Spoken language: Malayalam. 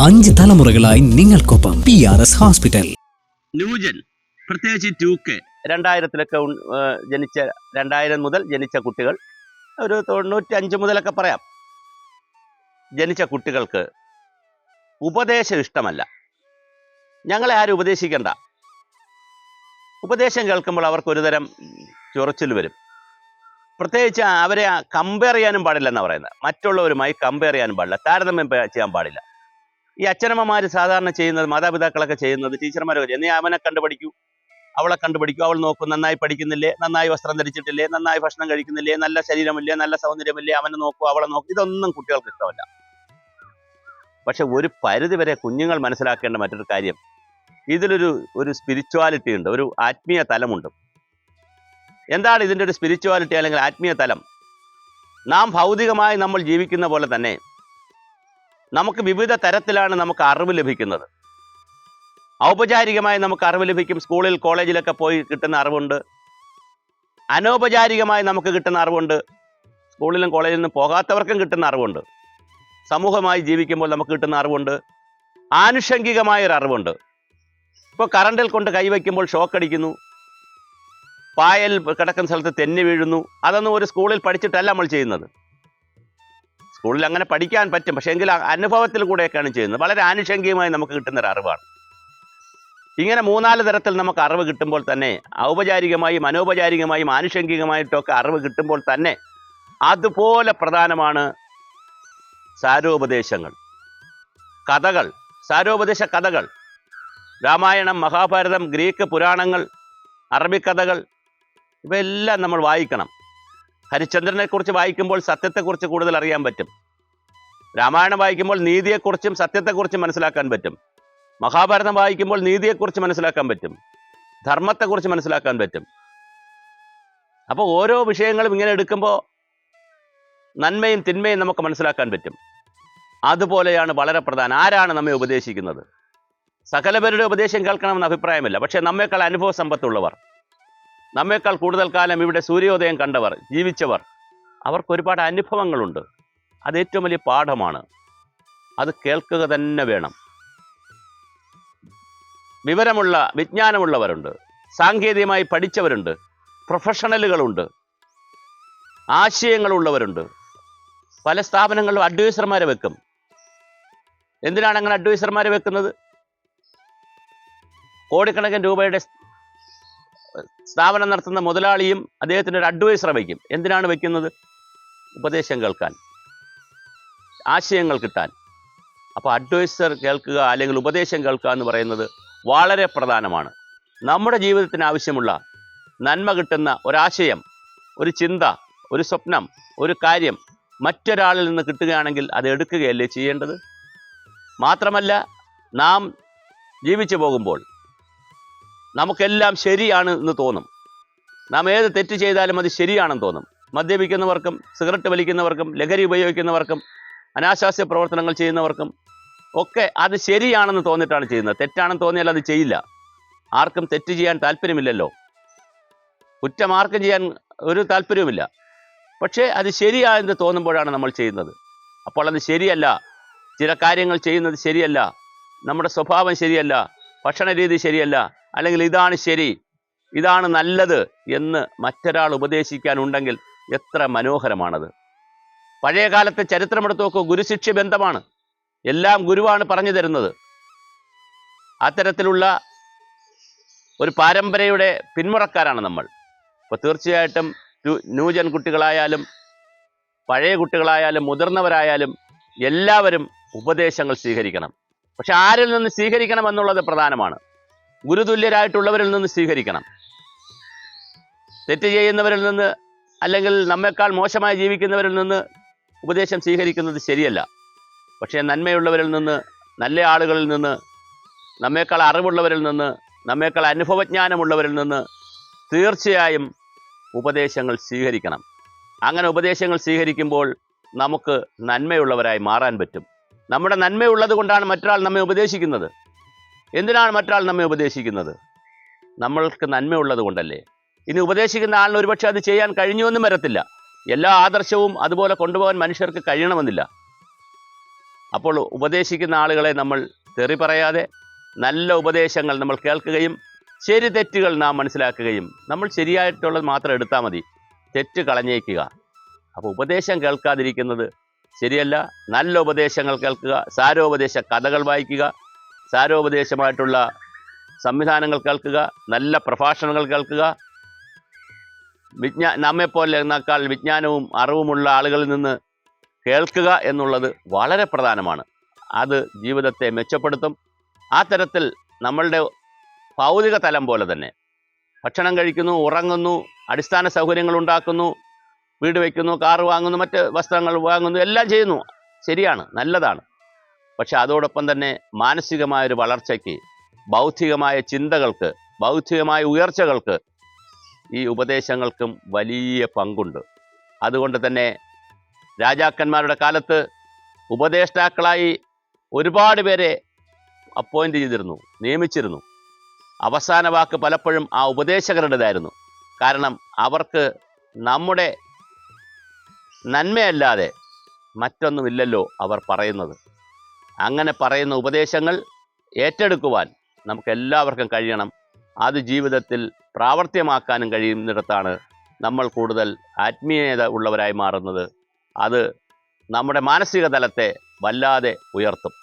5 തലമുറകളായി നിങ്ങൾക്കൊപ്പം PRS ഹോസ്പിറ്റൽ. ന്യൂജൻ പ്രത്യേകിച്ച് 2K 2000-ലൊക്കെ ജനിച്ച 2000 മുതൽ ജനിച്ച കുട്ടികൾ ഒരു 95 മുതലൊക്കെ പറയാം. ജനിച്ച കുട്ടികൾക്ക് ഉപദേശം ഇഷ്ടമല്ല. ഞങ്ങളെ ആരും ഉപദേശിക്കണ്ട. ഉപദേശം കേൾക്കുമ്പോൾ അവർക്ക് ഒരുതരം ചൊറിച്ചിൽ വരും. പ്രത്യേകിച്ച് അവരെ കമ്പയർ ചെയ്യാനും പാടില്ലെന്നാണ് പറയുന്നത്. മറ്റുള്ളവരുമായി കമ്പയർ ചെയ്യാനും പാടില്ല, താരതമ്യം ചെയ്യാൻ പാടില്ല. ഈ അച്ഛനമ്മമാർ സാധാരണ ചെയ്യുന്നത്, മാതാപിതാക്കളൊക്കെ ചെയ്യുന്നത്, ടീച്ചർമാരൊക്കെ ചെയ്യുന്നത്, നീ അവനെ കണ്ടുപഠിക്കൂ, അവളെ കണ്ടുപഠിക്കൂ, അവൾ നോക്കും, നന്നായി പഠിക്കുന്നില്ലേ, നന്നായി വസ്ത്രം ധരിച്ചിട്ടില്ലേ, നന്നായി ഭക്ഷണം കഴിക്കുന്നില്ലേ, നല്ല ശരീരമില്ലേ, നല്ല സൗന്ദര്യമില്ലേ, അവനെ നോക്കൂ, അവളെ നോക്കൂ. ഇതൊന്നും കുട്ടികൾക്ക് ഇഷ്ടമല്ല. പക്ഷെ ഒരു പരിധി വരെ കുഞ്ഞുങ്ങൾ മനസ്സിലാക്കേണ്ട മറ്റൊരു കാര്യം, ഇതിലൊരു സ്പിരിച്വാലിറ്റി ഉണ്ട്, ഒരു ആത്മീയ തലമുണ്ട്. എന്താണ് ഇതിൻ്റെ ഒരു സ്പിരിച്വാലിറ്റി അല്ലെങ്കിൽ ആത്മീയ തലം? നാം ഭൗതികമായി നമ്മൾ ജീവിക്കുന്ന പോലെ തന്നെ നമുക്ക് വിവിധ തരത്തിലാണ് നമുക്ക് അറിവ് ലഭിക്കുന്നത്. ഔപചാരികമായി നമുക്ക് അറിവ് ലഭിക്കും, സ്കൂളിൽ കോളേജിലൊക്കെ പോയി കിട്ടുന്ന അറിവുണ്ട്. അനൗപചാരികമായി നമുക്ക് കിട്ടുന്ന അറിവുണ്ട്, സ്കൂളിലും കോളേജിൽ നിന്നും പോകാത്തവർക്കും കിട്ടുന്ന അറിവുണ്ട്. സമൂഹമായി ജീവിക്കുമ്പോൾ നമുക്ക് കിട്ടുന്ന അറിവുണ്ട്. ആനുഷംഗികമായൊരു അറിവുണ്ട്. ഇപ്പോൾ കറണ്ടിൽ കൊണ്ട് കൈവയ്ക്കുമ്പോൾ ഷോക്ക് അടിക്കുന്നു, പായൽ കിടക്കുന്ന സ്ഥലത്ത് തെന്നി വീഴുന്നു. അതൊന്നും ഒരു സ്കൂളിൽ പഠിച്ചിട്ടല്ല നമ്മൾ ചെയ്യുന്നത്. സ്കൂളിൽ അങ്ങനെ പഠിക്കാൻ പറ്റും, പക്ഷേ എങ്കിൽ അനുഭവത്തിൽ കൂടെയൊക്കെയാണ് ചെയ്യുന്നത്. വളരെ ആനുഷംഗികമായി നമുക്ക് കിട്ടുന്നൊരു അറിവാണ്. ഇങ്ങനെ 3-4 തരത്തിൽ നമുക്ക് അറിവ് കിട്ടുമ്പോൾ തന്നെ, ഔപചാരികമായും അനൗപചാരികമായും ആനുഷംഗികമായിട്ടൊക്കെ അറിവ് കിട്ടുമ്പോൾ തന്നെ അതുപോലെ പ്രധാനമാണ് സാരോപദേശങ്ങൾ, കഥകൾ, സാരോപദേശ കഥകൾ. രാമായണം, മഹാഭാരതം, ഗ്രീക്ക് പുരാണങ്ങൾ, അറബിക്കഥകൾ, ഇവയെല്ലാം നമ്മൾ വായിക്കണം. ഹരിശ്ചന്ദ്രനെക്കുറിച്ച് വായിക്കുമ്പോൾ സത്യത്തെക്കുറിച്ച് കൂടുതൽ അറിയാൻ പറ്റും. രാമായണം വായിക്കുമ്പോൾ നീതിയെക്കുറിച്ചും സത്യത്തെക്കുറിച്ചും മനസ്സിലാക്കാൻ പറ്റും. മഹാഭാരതം വായിക്കുമ്പോൾ നീതിയെക്കുറിച്ച് മനസ്സിലാക്കാൻ പറ്റും, ധർമ്മത്തെക്കുറിച്ച് മനസ്സിലാക്കാൻ പറ്റും. അപ്പോൾ ഓരോ വിഷയങ്ങളും ഇങ്ങനെ എടുക്കുമ്പോൾ നന്മയും തിന്മയും നമുക്ക് മനസ്സിലാക്കാൻ പറ്റും. അതുപോലെയാണ് വളരെ പ്രധാനം ആരാണ് നമ്മെ ഉപദേശിക്കുന്നത്. സകലപേരുടെ ഉപദേശം കേൾക്കണമെന്ന് അഭിപ്രായമില്ല. പക്ഷേ നമ്മേക്കാൾ അനുഭവ സമ്പത്തുള്ളവർ, നമ്മേക്കാൾ കൂടുതൽ കാലം ഇവിടെ സൂര്യോദയം കണ്ടവർ, ജീവിച്ചവർ, അവർക്ക് ഒരുപാട് അനുഭവങ്ങളുണ്ട്. അത് ഏറ്റവും വലിയ പാഠമാണ്. അത് കേൾക്കുക തന്നെ വേണം. വിവരമുള്ള, വിജ്ഞാനമുള്ളവരുണ്ട്, സാങ്കേതികമായി പഠിച്ചവരുണ്ട്, പ്രൊഫഷണലുകളുണ്ട്, ആശയങ്ങളുള്ളവരുണ്ട്. പല സ്ഥാപനങ്ങളിലും അഡ്വൈസർമാരെ വെക്കും. എന്തിനാണ് അങ്ങനെ അഡ്വൈസർമാരെ വെക്കുന്നത്? കോടിക്കണക്കിന് രൂപയുടെ സ്ഥാപനം നടത്തുന്ന മുതലാളിയും അദ്ദേഹത്തിന് ഒരു അഡ്വൈസറെ വയ്ക്കും. എന്തിനാണ് വെക്കുന്നത്? ഉപദേശം കേൾക്കാൻ, ആശയങ്ങൾ കിട്ടാൻ. അപ്പോൾ അഡ്വൈസർ കേൾക്കുക അല്ലെങ്കിൽ ഉപദേശം കേൾക്കുക എന്ന് പറയുന്നത് വളരെ പ്രധാനമാണ്. നമ്മുടെ ജീവിതത്തിന് ആവശ്യമുള്ള നന്മ കിട്ടുന്ന ഒരാശയം, ഒരു ചിന്ത, ഒരു സ്വപ്നം, ഒരു കാര്യം മറ്റൊരാളിൽ നിന്ന് കിട്ടുകയാണെങ്കിൽ അത് എടുക്കുകയല്ലേ ചെയ്യേണ്ടത്? മാത്രമല്ല, നാം ജീവിച്ചു പോകുമ്പോൾ നമുക്കെല്ലാം ശരിയാണ് എന്ന് തോന്നും. നാം ഏത് തെറ്റ് ചെയ്താലും അത് ശരിയാണെന്ന് തോന്നും. മദ്യപിക്കുന്നവർക്കും സിഗരറ്റ് വലിക്കുന്നവർക്കും ലഹരി ഉപയോഗിക്കുന്നവർക്കും അനാശാസ്യ പ്രവർത്തനങ്ങൾ ചെയ്യുന്നവർക്കും ഒക്കെ അത് ശരിയാണെന്ന് തോന്നിയിട്ടാണ് ചെയ്യുന്നത്. തെറ്റാണെന്ന് തോന്നിയാൽ അത് ചെയ്യില്ല. ആർക്കും തെറ്റ് ചെയ്യാൻ താല്പര്യമില്ലല്ലോ, കുറ്റം ആർക്കും ചെയ്യാൻ ഒരു താല്പര്യവുമില്ല. പക്ഷേ അത് ശരിയായെന്ന് തോന്നുമ്പോഴാണ് നമ്മൾ ചെയ്യുന്നത്. അപ്പോൾ അത് ശരിയല്ല, ചില കാര്യങ്ങൾ ചെയ്യുന്നത് ശരിയല്ല, നമ്മുടെ സ്വഭാവം ശരിയല്ല, ഭക്ഷണ രീതി ശരിയല്ല, അല്ലെങ്കിൽ ഇതാണ് ശരി, ഇതാണ് നല്ലത് എന്ന് മറ്റൊരാൾ ഉപദേശിക്കാനുണ്ടെങ്കിൽ എത്ര മനോഹരമാണത്. പഴയ കാലത്തെ ചരിത്രമെടുത്ത് നോക്കൂ, ഗുരുശിഷ്യ ബന്ധമാണ്. എല്ലാം ഗുരുവാണ് പറഞ്ഞു തരുന്നത്. അത്തരത്തിലുള്ള ഒരു പാരമ്പര്യയുടെ പിന്മുറക്കാരാണ് നമ്മൾ. അപ്പോൾ തീർച്ചയായിട്ടും ന്യൂജൻ കുട്ടികളായാലും പഴയ കുട്ടികളായാലും മുതിർന്നവരായാലും എല്ലാവരും ഉപദേശങ്ങൾ സ്വീകരിക്കണം. പക്ഷെ ആരിൽ നിന്ന് സ്വീകരിക്കണം എന്നുള്ളത് പ്രധാനമാണ്. ഗുരുതുല്യരായിട്ടുള്ളവരിൽ നിന്ന് സ്വീകരിക്കണം. തെറ്റ് ചെയ്യുന്നവരിൽ നിന്ന് അല്ലെങ്കിൽ നമ്മേക്കാൾ മോശമായി ജീവിക്കുന്നവരിൽ നിന്ന് ഉപദേശം സ്വീകരിക്കുന്നത് ശരിയല്ല. പക്ഷേ നന്മയുള്ളവരിൽ നിന്ന്, നല്ല ആളുകളിൽ നിന്ന്, നമ്മേക്കാൾ അറിവുള്ളവരിൽ നിന്ന്, നമ്മേക്കാൾ അനുഭവജ്ഞാനമുള്ളവരിൽ നിന്ന് തീർച്ചയായും ഉപദേശങ്ങൾ സ്വീകരിക്കണം. അങ്ങനെ ഉപദേശങ്ങൾ സ്വീകരിക്കുമ്പോൾ നമുക്ക് നന്മയുള്ളവരായി മാറാൻ പറ്റും. നമ്മുടെ നന്മയുള്ളത് കൊണ്ടാണ് മറ്റൊരാൾ നമ്മെ ഉപദേശിക്കുന്നത്. എന്തിനാണ് മറ്റൊരാൾ നമ്മെ ഉപദേശിക്കുന്നത്? നമ്മൾക്ക് നന്മയുള്ളത് കൊണ്ടല്ലേ. ഇനി ഉപദേശിക്കുന്ന ആളിന് ഒരുപക്ഷെ അത് ചെയ്യാൻ കഴിഞ്ഞുവെന്നും വരത്തില്ല. എല്ലാ ആദർശവും അതുപോലെ കൊണ്ടുപോകാൻ മനുഷ്യർക്ക് കഴിയണമെന്നില്ല. അപ്പോൾ ഉപദേശിക്കുന്ന ആളുകളെ നമ്മൾ തെറി പറയാതെ നല്ല ഉപദേശങ്ങൾ നമ്മൾ കേൾക്കുകയും ശരി തെറ്റുകൾ നാം മനസ്സിലാക്കുകയും നമ്മൾ ശരിയായിട്ടുള്ളത് മാത്രം എടുത്താൽ മതി, തെറ്റ് കളഞ്ഞേക്കുക. അപ്പോൾ ഉപദേശം കേൾക്കാതിരിക്കുന്നത് ശരിയല്ല. നല്ല ഉപദേശങ്ങൾ കേൾക്കുക, സാരോപദേശ കഥകൾ വായിക്കുക, സാരോപദേശമായിട്ടുള്ള സംവിധാനങ്ങൾ കേൾക്കുക, നല്ല പ്രഭാഷണങ്ങൾ കേൾക്കുക. നമ്മെപ്പോലെ എന്നേക്കാൾ വിജ്ഞാനവും അറിവുമുള്ള ആളുകളിൽ നിന്ന് കേൾക്കുക എന്നുള്ളത് വളരെ പ്രധാനമാണ്. അത് ജീവിതത്തെ മെച്ചപ്പെടുത്തും. ആ തരത്തിൽ നമ്മളുടെ ഭൗതിക തലം പോലെ തന്നെ ഭക്ഷണം കഴിക്കുന്നു, ഉറങ്ങുന്നു, അടിസ്ഥാന സൗകര്യങ്ങൾ ഉണ്ടാക്കുന്നു, വീട് വയ്ക്കുന്നു, കാറ് വാങ്ങുന്നു, മറ്റ് വസ്ത്രങ്ങൾ വാങ്ങുന്നു, എല്ലാം ചെയ്യുന്നു. ശരിയാണ്, നല്ലതാണ്. പക്ഷെ അതോടൊപ്പം തന്നെ മാനസികമായൊരു വളർച്ചയ്ക്ക്, ബൗദ്ധികമായ ചിന്തകൾക്ക്, ബൗദ്ധികമായ ഉയർച്ചകൾക്ക് ഈ ഉപദേശങ്ങൾക്കും വലിയ പങ്കുണ്ട്. അതുകൊണ്ട് തന്നെ രാജാക്കന്മാരുടെ കാലത്ത് ഉപദേഷ്ടാക്കളായി ഒരുപാട് പേരെ അപ്പോയിൻ്റ് ചെയ്തിരുന്നു, നിയമിച്ചിരുന്നു. അവസാന വാക്ക് പലപ്പോഴും ആ ഉപദേശകരുടേതായിരുന്നു. കാരണം അവർക്ക് നമ്മുടെ നന്മയല്ലാതെ മറ്റൊന്നുമില്ലല്ലോ അവർ പറയുന്നത്. അങ്ങനെ പറയുന്ന ഉപദേശങ്ങൾ ഏറ്റെടുക്കുവാൻ നമുക്ക് എല്ലാവർക്കും കഴിയണം. അത് ജീവിതത്തിൽ പ്രാവർത്തികമാക്കാനും കഴിയുന്നിടത്താണ് നമ്മൾ കൂടുതൽ ആത്മീയത ഉള്ളവരായി മാറുന്നത്. അത് നമ്മുടെ മാനസിക തലത്തെ വല്ലാതെ ഉയർത്തും.